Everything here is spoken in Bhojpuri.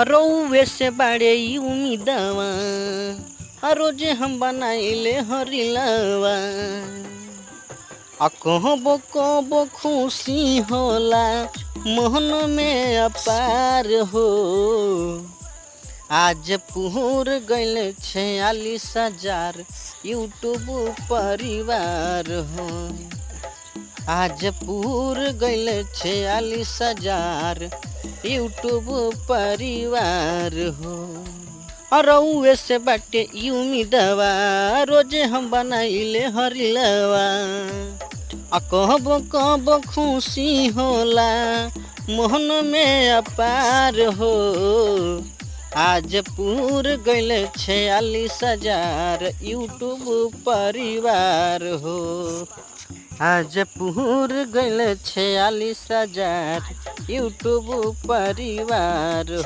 रौवे से बाड़े ई उम्मीदवा रोजे हम बनाइले हरिलवा कहबो कबो खुशी होला मोहन में अपार हो आज पूर गइल 46,000 यूट्यूब परिवार हो आज पूर गइल 46,000 यूट्यूब परिवार हो रउए से बाटे ई उम्मीदवा रोजे हम बनाइले हरिलवा कहबो कबो खुशी होला मोहन में अपार हो आज पूर गइल 46,000 यूट्यूब परिवार हो आज पूर गइल 46,000 यूट्यूब परिवार हो।